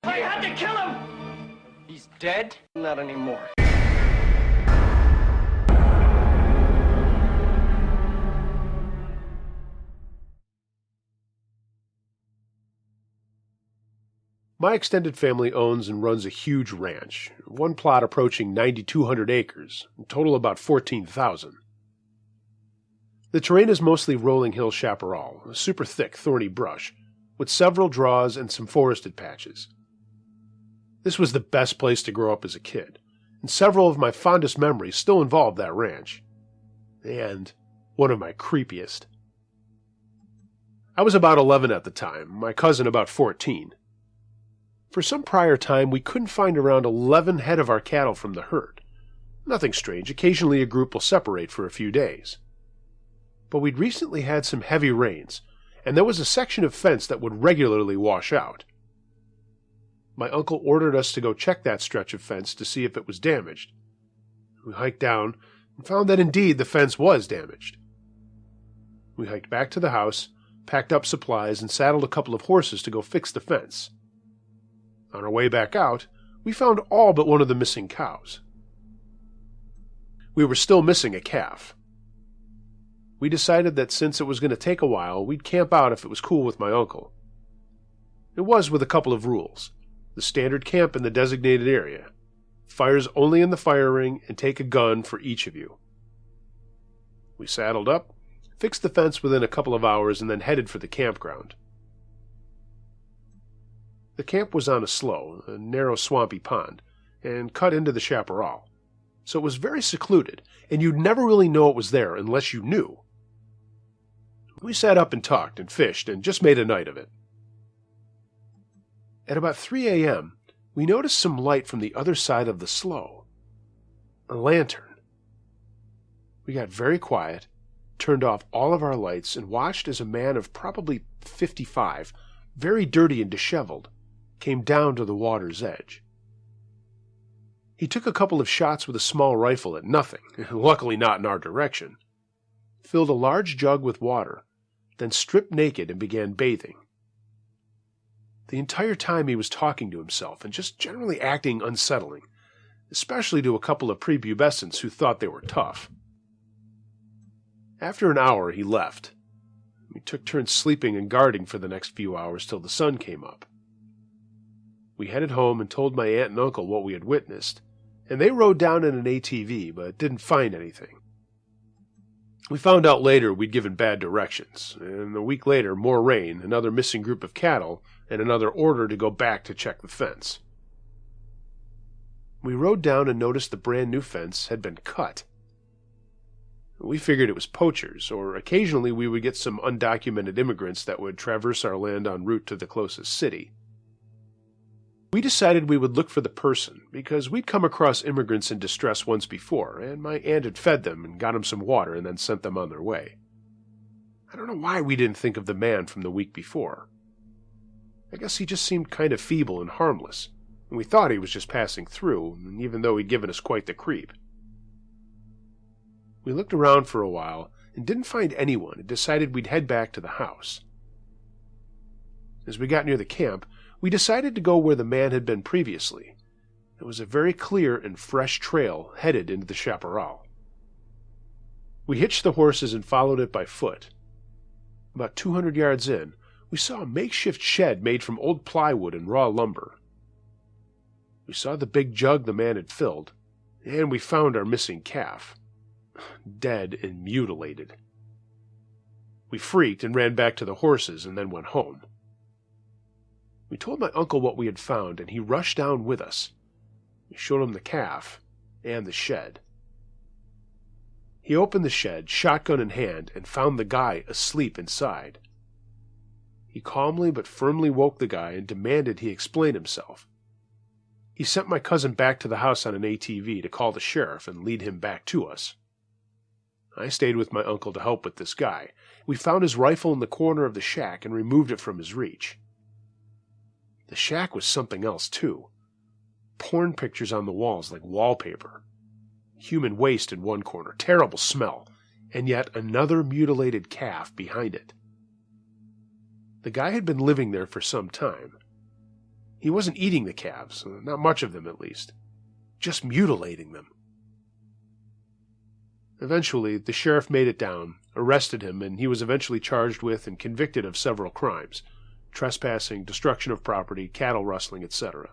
I had to kill him! He's dead? Not anymore. My extended family owns and runs a huge ranch, one plot approaching 9,200 acres, in total about 14,000. The terrain is mostly rolling hill chaparral, a super thick, thorny brush, with several draws and some forested patches. This was the best place to grow up as a kid, and several of my fondest memories still involve that ranch. And one of my creepiest. I was about 11 at the time, my cousin about 14. For some prior time, we couldn't find around 11 head of our cattle from the herd. Nothing strange, occasionally a group will separate for a few days. But we'd recently had some heavy rains, and there was a section of fence that would regularly wash out. My uncle ordered us to go check that stretch of fence to see if it was damaged. We hiked down and found that indeed the fence was damaged. We hiked back to the house, packed up supplies, and saddled a couple of horses to go fix the fence. On our way back out, we found all but one of the missing cows. We were still missing a calf. We decided that since it was going to take a while, we'd camp out if it was cool with my uncle. It was with a couple of rules. The standard camp in the designated area. Fires only in the fire ring, and take a gun for each of you. We saddled up, fixed the fence within a couple of hours, and then headed for the campground. The camp was on a slough, a narrow swampy pond, and cut into the chaparral, so it was very secluded, and you'd never really know it was there unless you knew. We sat up and talked and fished and just made a night of it. At about 3 a.m., we noticed some light from the other side of the slough. A lantern. We got very quiet, turned off all of our lights, and watched as a man of probably 55, very dirty and disheveled, came down to the water's edge. He took a couple of shots with a small rifle at nothing, luckily not in our direction, filled a large jug with water, then stripped naked and began bathing. The entire time he was talking to himself and just generally acting unsettling, especially to a couple of prepubescents who thought they were tough. After an hour, he left. We took turns sleeping and guarding for the next few hours till the sun came up. We headed home and told my aunt and uncle what we had witnessed, and they rode down in an ATV but didn't find anything. We found out later we'd given bad directions, and a week later more rain, another missing group of cattle, and another order to go back to check the fence. We rode down and noticed the brand new fence had been cut. We figured it was poachers, or occasionally we would get some undocumented immigrants that would traverse our land en route to the closest city. We decided we would look for the person, because we'd come across immigrants in distress once before, and my aunt had fed them and got them some water and then sent them on their way. I don't know why we didn't think of the man from the week before. I guess he just seemed kind of feeble and harmless, and we thought he was just passing through, even though he'd given us quite the creep. We looked around for a while and didn't find anyone and decided we'd head back to the house. As we got near the camp, we decided to go where the man had been previously. It was a very clear and fresh trail headed into the chaparral. We hitched the horses and followed it by foot. About 200 yards in, we saw a makeshift shed made from old plywood and raw lumber. We saw the big jug the man had filled, and we found our missing calf, dead and mutilated. We freaked and ran back to the horses and then went home. We told my uncle what we had found, and he rushed down with us. We showed him the calf and the shed. He opened the shed, shotgun in hand, and found the guy asleep inside. He calmly but firmly woke the guy and demanded he explain himself. He sent my cousin back to the house on an ATV to call the sheriff and lead him back to us. I stayed with my uncle to help with this guy. We found his rifle in the corner of the shack and removed it from his reach. The shack was something else, too. Porn pictures on the walls like wallpaper. Human waste in one corner, terrible smell, and yet another mutilated calf behind it. The guy had been living there for some time. He wasn't eating the calves, not much of them at least, just mutilating them. Eventually, the sheriff made it down, arrested him, and he was eventually charged with and convicted of several crimes: trespassing, destruction of property, cattle rustling, etc.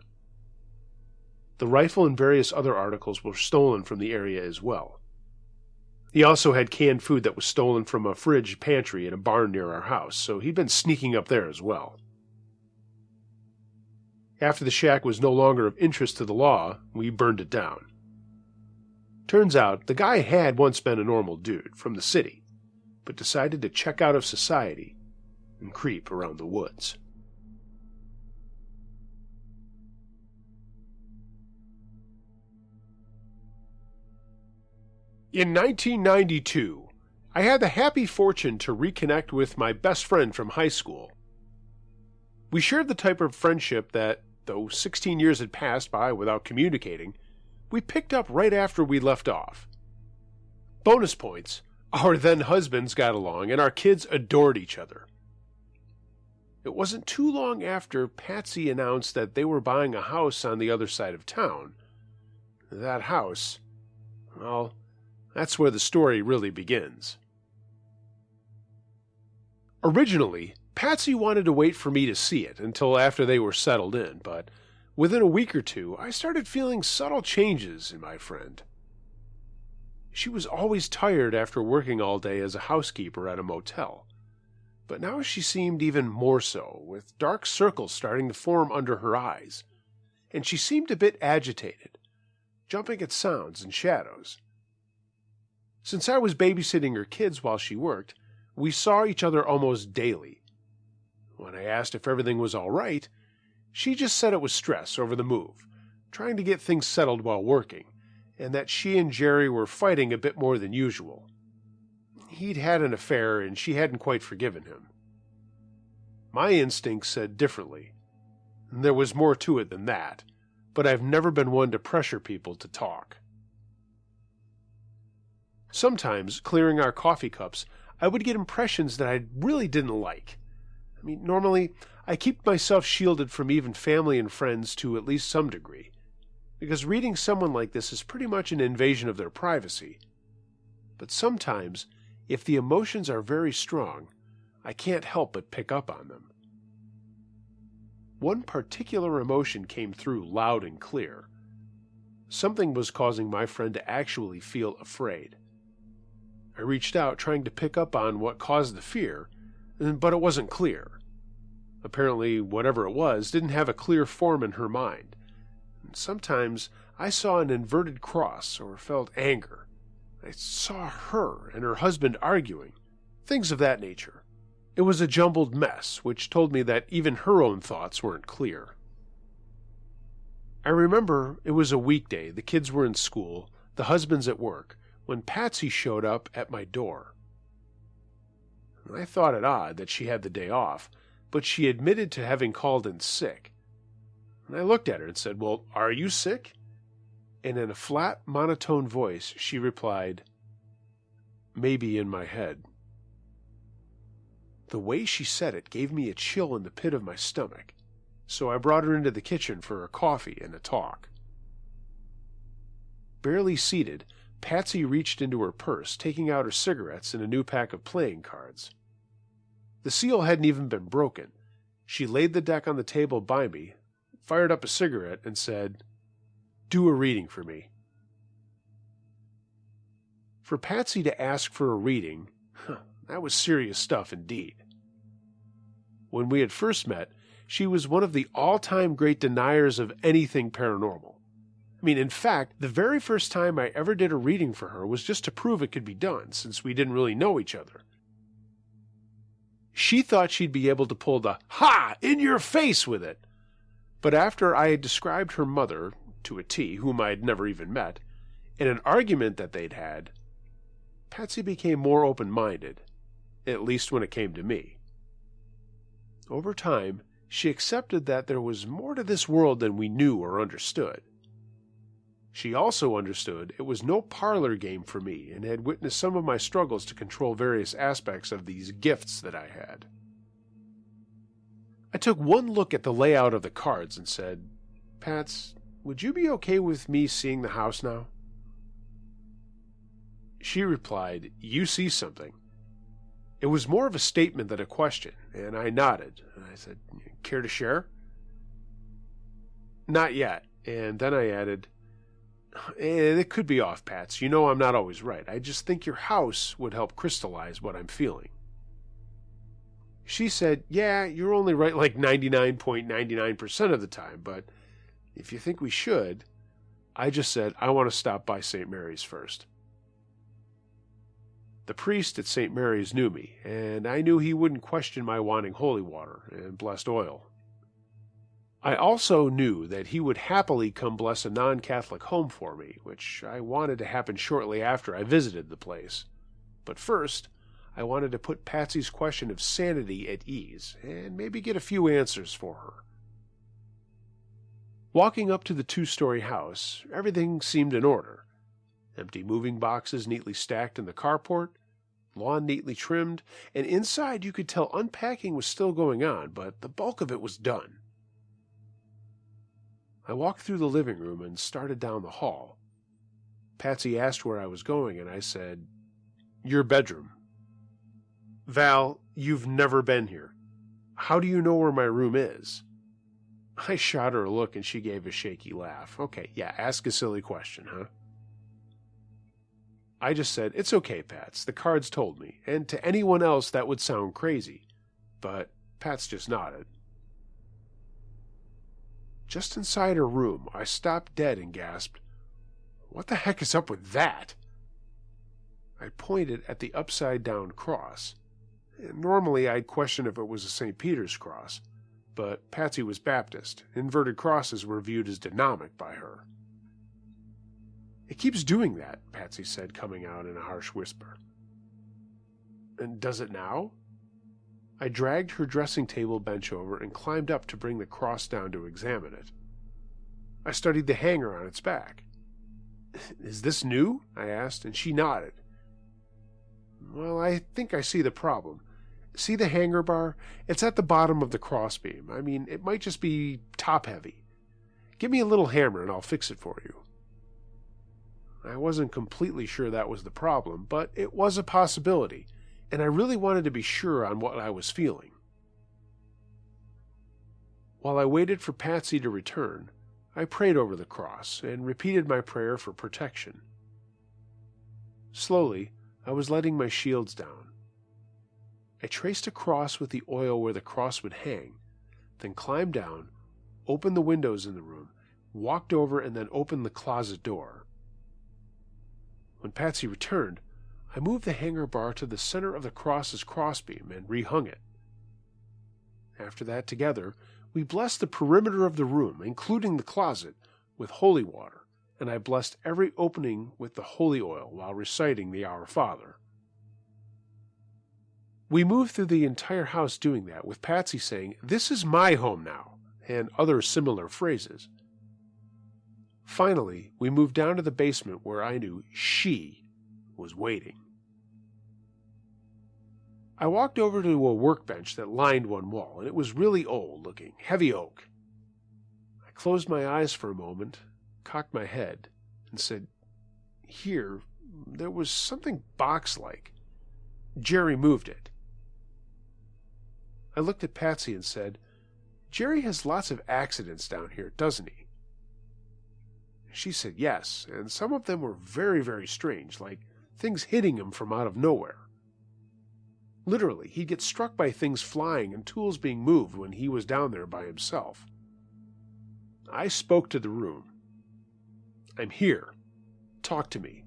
The rifle and various other articles were stolen from the area as well. He also had canned food that was stolen from a fridge pantry in a barn near our house, so he'd been sneaking up there as well. After the shack was no longer of interest to the law, we burned it down. Turns out, the guy had once been a normal dude from the city, but decided to check out of society and creep around the woods. In 1992, I had the happy fortune to reconnect with my best friend from high school. We shared the type of friendship that, though 16 years had passed by without communicating, we picked up right after we left off. Bonus points, our then husbands got along and our kids adored each other. It wasn't too long after Patsy announced that they were buying a house on the other side of town. That house, well, that's where the story really begins. Originally, Patsy wanted to wait for me to see it until after they were settled in, but within a week or two, I started feeling subtle changes in my friend. She was always tired after working all day as a housekeeper at a motel, but now she seemed even more so, with dark circles starting to form under her eyes, and she seemed a bit agitated, jumping at sounds and shadows. Since I was babysitting her kids while she worked, we saw each other almost daily. When I asked if everything was all right, she just said it was stress over the move, trying to get things settled while working, and that she and Jerry were fighting a bit more than usual. He'd had an affair and she hadn't quite forgiven him. My instincts said differently. There was more to it than that, but I've never been one to pressure people to talk. Sometimes, clearing our coffee cups, I would get impressions that I really didn't like. Normally, I keep myself shielded from even family and friends to at least some degree, because reading someone like this is pretty much an invasion of their privacy. But sometimes, if the emotions are very strong, I can't help but pick up on them. One particular emotion came through loud and clear. Something was causing my friend to actually feel afraid. I reached out, trying to pick up on what caused the fear, but it wasn't clear. Apparently, whatever it was didn't have a clear form in her mind. Sometimes I saw an inverted cross or felt anger. I saw her and her husband arguing, things of that nature. It was a jumbled mess, which told me that even her own thoughts weren't clear. I remember it was a weekday, the kids were in school, the husband's at work, when Patsy showed up at my door. I thought it odd that she had the day off, but she admitted to having called in sick. And I looked at her and said, "Well, are you sick?" And in a flat, monotone voice, she replied, "Maybe in my head." The way she said it gave me a chill in the pit of my stomach, so I brought her into the kitchen for a coffee and a talk. Barely seated, Patsy reached into her purse, taking out her cigarettes and a new pack of playing cards. The seal hadn't even been broken. She laid the deck on the table by me, fired up a cigarette, and said, "Do a reading for me." For Patsy to ask for a reading, that was serious stuff indeed. When we had first met, she was one of the all-time great deniers of anything paranormal. In fact, the very first time I ever did a reading for her was just to prove it could be done, since we didn't really know each other. She thought she'd be able to pull the "ha! In your face" with it. But after I had described her mother, to a T, whom I had never even met, and an argument that they'd had, Patsy became more open-minded, at least when it came to me. Over time, she accepted that there was more to this world than we knew or understood. She also understood it was no parlor game for me and had witnessed some of my struggles to control various aspects of these gifts that I had. I took one look at the layout of the cards and said, "Pats, would you be okay with me seeing the house now?" She replied, "You see something." It was more of a statement than a question, and I nodded. I said, "Care to share?" "Not yet." And then I added, "It could be off, Pats. You know I'm not always right. I just think your house would help crystallize what I'm feeling." She said, "Yeah, you're only right like 99.99% of the time, but if you think we should." I just said, "I want to stop by St. Mary's first." The priest at St. Mary's knew me, and I knew he wouldn't question my wanting holy water and blessed oil. I also knew that he would happily come bless a non-Catholic home for me, which I wanted to happen shortly after I visited the place. But first, I wanted to put Patsy's question of sanity at ease, and maybe get a few answers for her. Walking up to the 2-story house, everything seemed in order. Empty moving boxes neatly stacked in the carport, lawn neatly trimmed, and inside you could tell unpacking was still going on, but the bulk of it was done. I walked through the living room and started down the hall. Patsy asked where I was going, and I said, "Your bedroom." "Val, you've never been here. How do you know where my room is?" I shot her a look, and she gave a shaky laugh. "Okay, yeah, ask a silly question, huh?" I just said, "It's okay, Pats. The cards told me, and to anyone else that would sound crazy." But Pats just nodded. Just inside her room, I stopped dead and gasped, "What the heck is up with that?" I pointed at the upside-down cross. Normally, I'd question if it was a St. Peter's cross, but Patsy was Baptist. Inverted crosses were viewed as demonic by her. "It keeps doing that," Patsy said, coming out in a harsh whisper. "And does it now?" I dragged her dressing table bench over and climbed up to bring the cross down to examine it. I studied the hanger on its back. "Is this new?" I asked, and she nodded. "Well, I think I see the problem. See the hanger bar? It's at the bottom of the crossbeam. I mean, it might just be top-heavy. Give me a little hammer and I'll fix it for you." I wasn't completely sure that was the problem, but it was a possibility, and I really wanted to be sure on what I was feeling. While I waited for Patsy to return, I prayed over the cross and repeated my prayer for protection. Slowly, I was letting my shields down. I traced a cross with the oil where the cross would hang, then climbed down, opened the windows in the room, walked over, and then opened the closet door. When Patsy returned, I moved the hanger bar to the center of the cross's crossbeam and rehung it. After that, together, we blessed the perimeter of the room, including the closet, with holy water, and I blessed every opening with the holy oil while reciting the Our Father. We moved through the entire house doing that, with Patsy saying, "This is my home now," and other similar phrases. Finally, we moved down to the basement where I knew she was waiting. I walked over to a workbench that lined one wall, and it was really old-looking, heavy oak. I closed my eyes for a moment, cocked my head, and said, "Here, there was something box-like. Jerry moved it." I looked at Patsy and said, "Jerry has lots of accidents down here, doesn't he?" She said yes, and some of them were very, very strange, like things hitting him from out of nowhere. Literally, he'd get struck by things flying and tools being moved when he was down there by himself. I spoke to the room. "I'm here. Talk to me.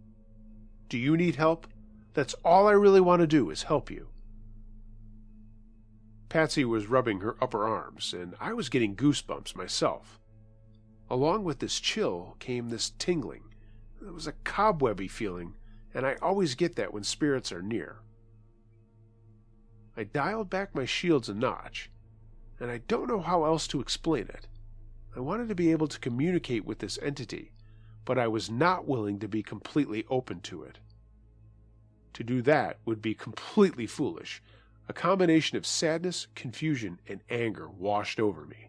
Do you need help? That's all I really want to do is help you." Patsy was rubbing her upper arms, and I was getting goosebumps myself. Along with this chill came this tingling. It was a cobwebby feeling, and I always get that when spirits are near. I dialed back my shields a notch, and I don't know how else to explain it. I wanted to be able to communicate with this entity, but I was not willing to be completely open to it. To do that would be completely foolish. A combination of sadness, confusion, and anger washed over me.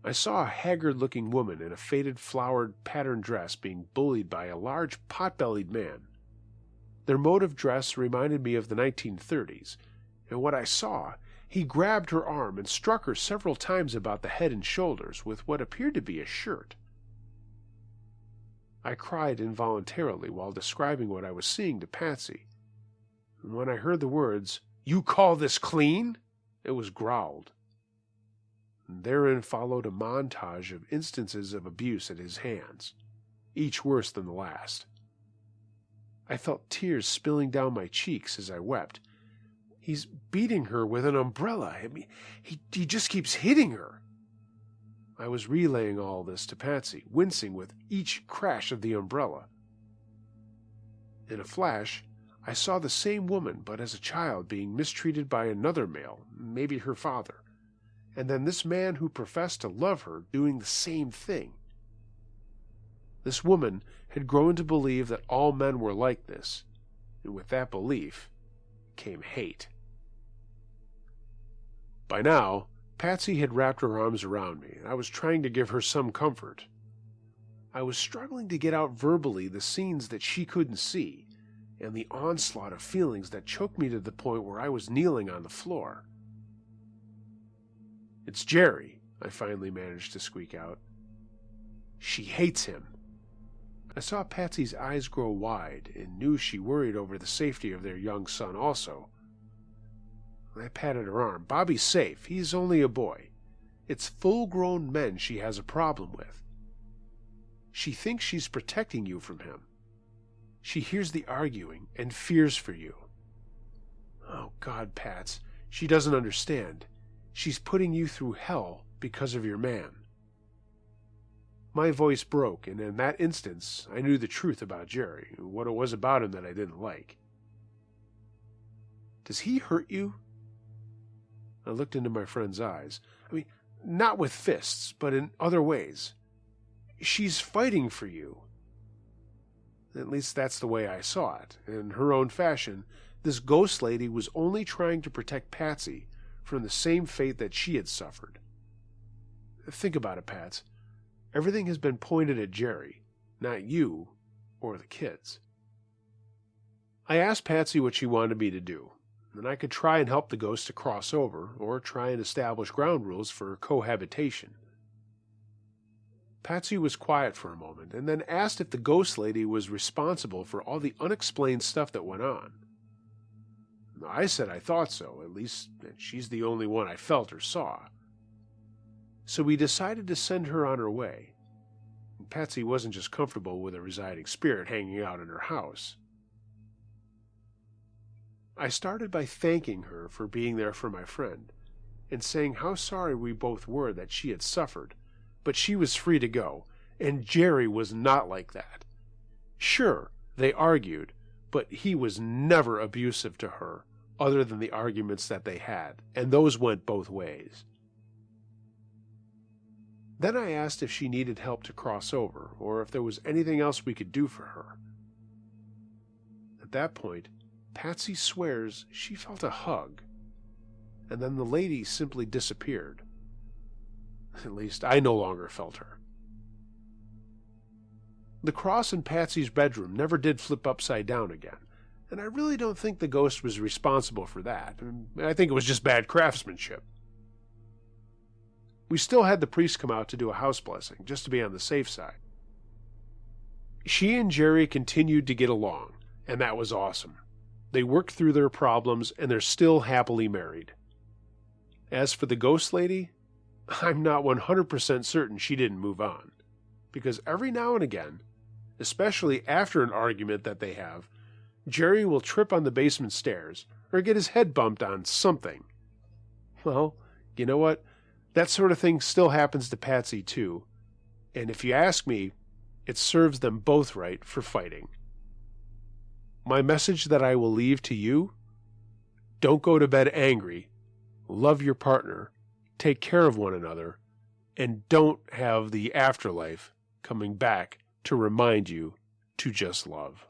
I saw a haggard-looking woman in a faded flowered patterned dress being bullied by a large pot-bellied man. Their mode of dress reminded me of the 1930s, and what I saw, he grabbed her arm and struck her several times about the head and shoulders with what appeared to be a shirt. I cried involuntarily while describing what I was seeing to Patsy, and when I heard the words, "You call this clean?" it was growled. And therein followed a montage of instances of abuse at his hands, each worse than the last. I felt tears spilling down my cheeks as I wept. He's beating her with an umbrella. I mean, he just keeps hitting her. I was relaying all this to Patsy, wincing with each crash of the umbrella. In a flash, I saw the same woman, but as a child, being mistreated by another male, maybe her father, and then this man who professed to love her doing the same thing. This woman had grown to believe that all men were like this, and with that belief came hate. By now, Patsy had wrapped her arms around me, and I was trying to give her some comfort. I was struggling to get out verbally the scenes that she couldn't see, and the onslaught of feelings that choked me to the point where I was kneeling on the floor. "It's Jerry," I finally managed to squeak out. "She hates him." I saw Patsy's eyes grow wide and knew she worried over the safety of their young son also. I patted her arm. "Bobby's safe. He's only a boy. It's full-grown men she has a problem with. She thinks she's protecting you from him. She hears the arguing and fears for you." "Oh, God, Pats, she doesn't understand. She's putting you through hell because of your man." My voice broke, and in that instance, I knew the truth about Jerry, what it was about him that I didn't like. "Does he hurt you?" I looked into my friend's eyes. I mean, not with fists, but in other ways. "She's fighting for you." At least that's the way I saw it. In her own fashion, this ghost lady was only trying to protect Patsy from the same fate that she had suffered. Think about it, Pats. Everything has been pointed at Jerry, not you or the kids. I asked Patsy what she wanted me to do, and I could try and help the ghost to cross over, or try and establish ground rules for cohabitation. Patsy was quiet for a moment, and then asked if the ghost lady was responsible for all the unexplained stuff that went on. I said I thought so, at least that she's the only one I felt or saw. So we decided to send her on her way. And Patsy wasn't just comfortable with a residing spirit hanging out in her house. I started by thanking her for being there for my friend, and saying how sorry we both were that she had suffered, but she was free to go, and Jerry was not like that. Sure, they argued, but he was never abusive to her, other than the arguments that they had, and those went both ways. Then I asked if she needed help to cross over, or if there was anything else we could do for her. At that point, Patsy swears she felt a hug, and then the lady simply disappeared. At least I no longer felt her. The cross in Patsy's bedroom never did flip upside down again, and I really don't think the ghost was responsible for that. I think it was just bad craftsmanship. We still had the priest come out to do a house blessing, just to be on the safe side. She and Jerry continued to get along, and that was awesome. They worked through their problems, and they're still happily married. As for the ghost lady, I'm not 100% certain she didn't move on, because every now and again, especially after an argument that they have, Jerry will trip on the basement stairs or get his head bumped on something. Well, you know what? That sort of thing still happens to Patsy too, and if you ask me, it serves them both right for fighting. My message that I will leave to you: don't go to bed angry, love your partner, take care of one another, and don't have the afterlife coming back to remind you to just love.